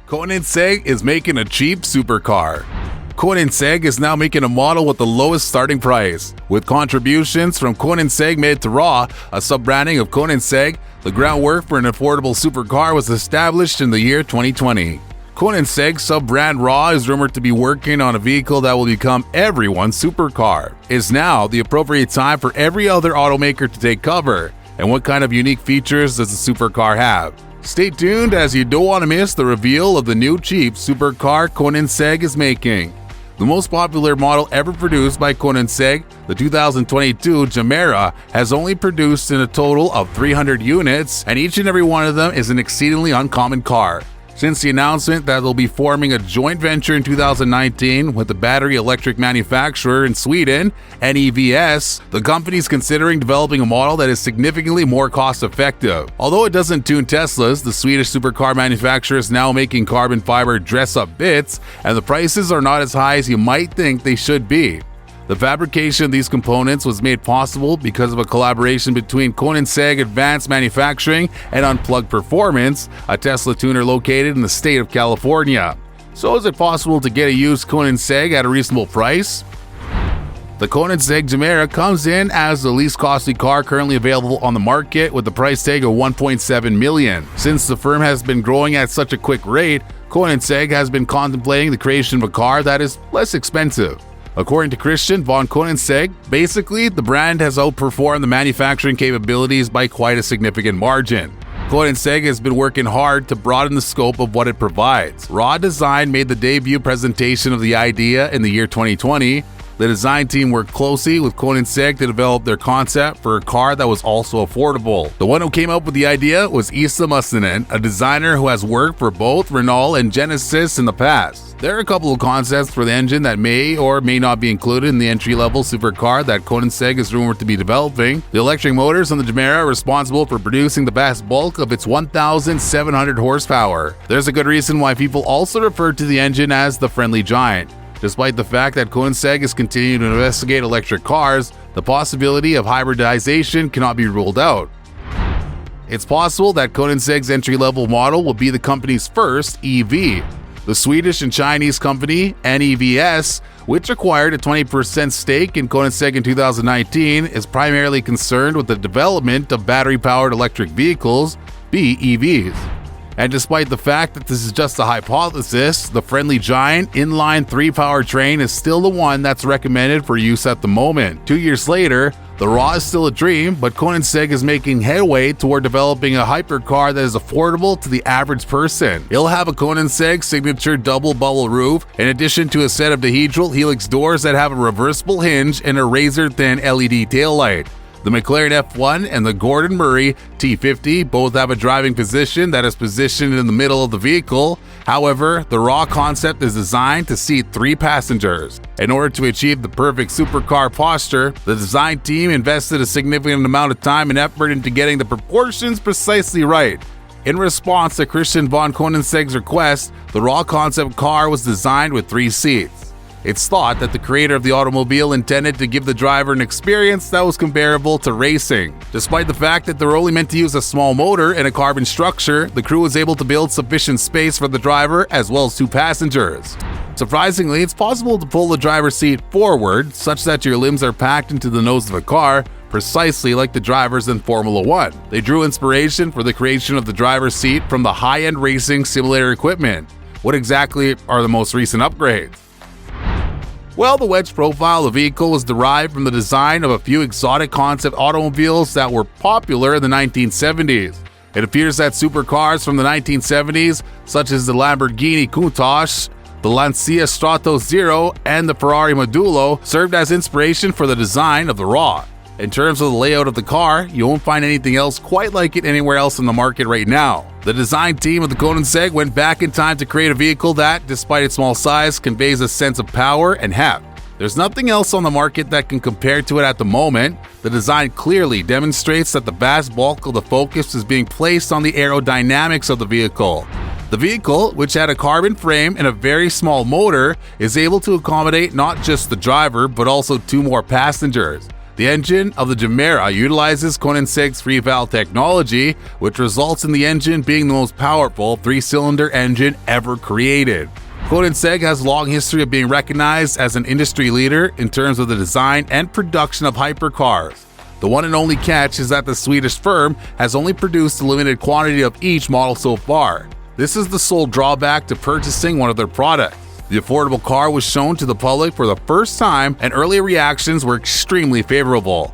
Koenigsegg is making a cheap supercar. Koenigsegg is now making a model with the lowest starting price. With contributions from Koenigsegg made to RA, a sub-branding of Koenigsegg, the groundwork for an affordable supercar was established in the year 2020. Koenigsegg sub-brand RA is rumored to be working on a vehicle that will become everyone's supercar. Is now the appropriate time for every other automaker to take cover? And what kind of unique features does the supercar have? Stay tuned as you don't want to miss the reveal of the new cheap supercar Koenigsegg is making. The most popular model ever produced by Koenigsegg, the 2022 Gemera, has only produced in a total of 300 units, and each and every one of them is an exceedingly uncommon car. Since the announcement that they'll be forming a joint venture in 2019 with the battery electric manufacturer in Sweden, NEVS, the company is considering developing a model that is significantly more cost-effective. Although it doesn't tune Teslas, the Swedish supercar manufacturer is now making carbon fiber dress-up bits, and the prices are not as high as you might think they should be. The fabrication of these components was made possible because of a collaboration between Koenigsegg Advanced Manufacturing and Unplugged Performance, a Tesla tuner located in the state of California. So is it possible to get a used Koenigsegg at a reasonable price? The Koenigsegg Gemera comes in as the least costly car currently available on the market with a price tag of $1.7 million. Since the firm has been growing at such a quick rate, Koenigsegg has been contemplating the creation of a car that is less expensive. According to Christian von Koenigsegg, basically, the brand has outperformed the manufacturing capabilities by quite a significant margin. Koenigsegg has been working hard to broaden the scope of what it provides. Raw Design made the debut presentation of the idea in the year 2020. The design team worked closely with Koenigsegg to develop their concept for a car that was also affordable. The one who came up with the idea was Isa Mustonen, a designer who has worked for both Renault and Genesis in the past. There are a couple of concepts for the engine that may or may not be included in the entry-level supercar that Koenigsegg is rumored to be developing. The electric motors on the Gemera are responsible for producing the vast bulk of its 1,700 horsepower. There's a good reason why people also refer to the engine as the Friendly Giant. Despite the fact that Koenigsegg is continuing to investigate electric cars, the possibility of hybridization cannot be ruled out. It's possible that Koenigsegg's entry-level model will be the company's first EV. The Swedish and Chinese company NEVS, which acquired a 20% stake in Koenigsegg in 2019, is primarily concerned with the development of battery-powered electric vehicles, BEVs. And despite the fact that this is just a hypothesis, the Friendly Giant inline 3 powertrain is still the one that's recommended for use at the moment. 2 years later, the RA is still a dream, but Koenigsegg is making headway toward developing a hypercar that is affordable to the average person. It'll have a Koenigsegg signature double bubble roof, in addition to a set of dihedral helix doors that have a reversible hinge and a razor-thin LED taillight. The McLaren F1 and the Gordon Murray T50 both have a driving position that is positioned in the middle of the vehicle. However, the RA concept is designed to seat 3 passengers. In order to achieve the perfect supercar posture, the design team invested a significant amount of time and effort into getting the proportions precisely right. In response to Christian von Koenigsegg's request, the RA concept car was designed with 3 seats. It's thought that the creator of the automobile intended to give the driver an experience that was comparable to racing. Despite the fact that they're only meant to use a small motor and a carbon structure, the crew was able to build sufficient space for the driver as well as 2 passengers. Surprisingly, it's possible to pull the driver's seat forward such that your limbs are packed into the nose of the car, precisely like the drivers in Formula 1. They drew inspiration for the creation of the driver's seat from the high-end racing simulator equipment. What exactly are the most recent upgrades? Well, the wedge profile of the vehicle was derived from the design of a few exotic concept automobiles that were popular in the 1970s. It appears that supercars from the 1970s, such as the Lamborghini Countach, the Lancia Strato Zero, and the Ferrari Modulo, served as inspiration for the design of the RA. In terms of the layout of the car, you won't find anything else quite like it anywhere else in the market right now. The design team of the Koenigsegg went back in time to create a vehicle that, despite its small size, conveys a sense of power and heft. There's nothing else on the market that can compare to it at the moment. The design clearly demonstrates that the vast bulk of the focus is being placed on the aerodynamics of the vehicle. The vehicle, which had a carbon frame and a very small motor, is able to accommodate not just the driver but also 2 more passengers. The engine of the Gemera utilizes Koenigsegg's free valve technology, which results in the engine being the most powerful 3-cylinder engine ever created. Koenigsegg has a long history of being recognized as an industry leader in terms of the design and production of hypercars. The one and only catch is that the Swedish firm has only produced a limited quantity of each model so far. This is the sole drawback to purchasing one of their products. The affordable car was shown to the public for the first time, and early reactions were extremely favorable.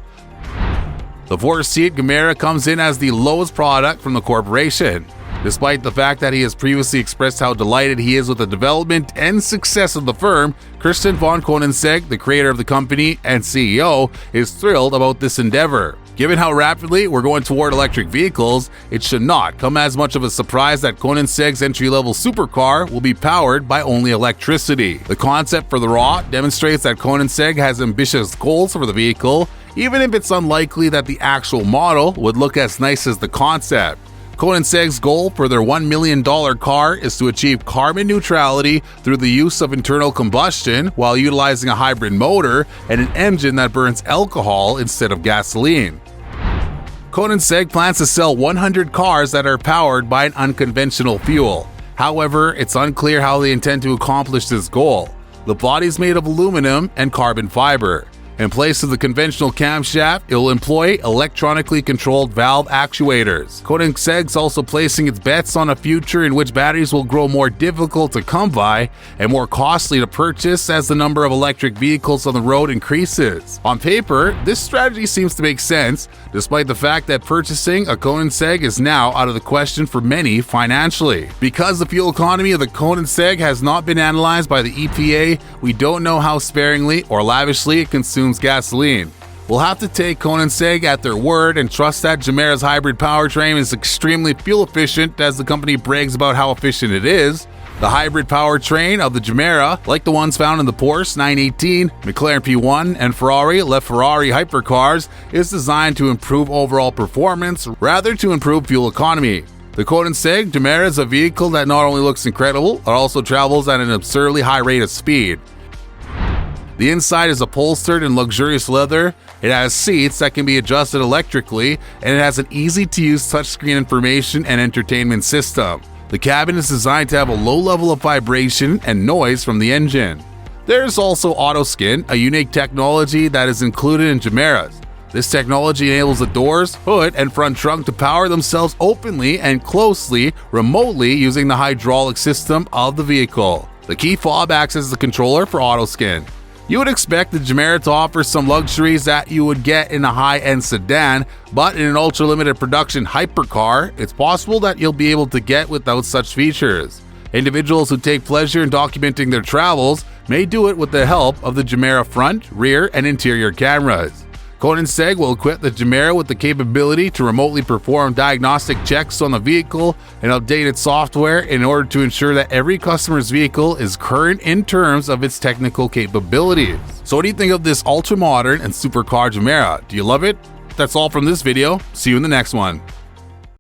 The 4-seat Gemera comes in as the lowest product from the corporation. Despite the fact that he has previously expressed how delighted he is with the development and success of the firm, Christian von Koenigsegg, the creator of the company and CEO, is thrilled about this endeavor. Given how rapidly we're going toward electric vehicles, it should not come as much of a surprise that Koenigsegg's entry-level supercar will be powered by only electricity. The concept for the RA demonstrates that Koenigsegg has ambitious goals for the vehicle, even if it's unlikely that the actual model would look as nice as the concept. Koenigsegg's goal for their $1 million car is to achieve carbon neutrality through the use of internal combustion while utilizing a hybrid motor and an engine that burns alcohol instead of gasoline. Koenigsegg plans to sell 100 cars that are powered by an unconventional fuel. However, it's unclear how they intend to accomplish this goal. The body is made of aluminum and carbon fiber. In place of the conventional camshaft, it will employ electronically controlled valve actuators. Koenigsegg's also placing its bets on a future in which batteries will grow more difficult to come by and more costly to purchase as the number of electric vehicles on the road increases. On paper, this strategy seems to make sense, despite the fact that purchasing a Koenigsegg is now out of the question for many financially. Because the fuel economy of the Koenigsegg has not been analyzed by the EPA, we don't know how sparingly or lavishly it consumes gasoline. We'll have to take Koenigsegg at their word and trust that Gemera's hybrid powertrain is extremely fuel efficient, as the company brags about how efficient it is. The hybrid powertrain of the Gemera, like the ones found in the Porsche 918, McLaren P1, and Ferrari LaFerrari hypercars, is designed to improve overall performance rather to improve fuel economy. The Koenigsegg Gemera is a vehicle that not only looks incredible, but also travels at an absurdly high rate of speed. The inside is upholstered in luxurious leather, it has seats that can be adjusted electrically, and it has an easy-to-use touchscreen information and entertainment system. The cabin is designed to have a low level of vibration and noise from the engine. There's also AutoSkin, a unique technology that is included in Gemeras. This technology enables the doors, hood, and front trunk to power themselves openly and closely, remotely using the hydraulic system of the vehicle. The key fob acts as the controller for AutoSkin. You would expect the Gemera to offer some luxuries that you would get in a high-end sedan, but in an ultra-limited production hypercar, it's possible that you'll be able to get without such features. Individuals who take pleasure in documenting their travels may do it with the help of the Gemera front, rear, and interior cameras. Koenigsegg will equip the Gemera with the capability to remotely perform diagnostic checks on the vehicle and update its software in order to ensure that every customer's vehicle is current in terms of its technical capabilities. So what do you think of this ultra-modern and supercar Gemera? Do you love it? That's all from this video. See you in the next one.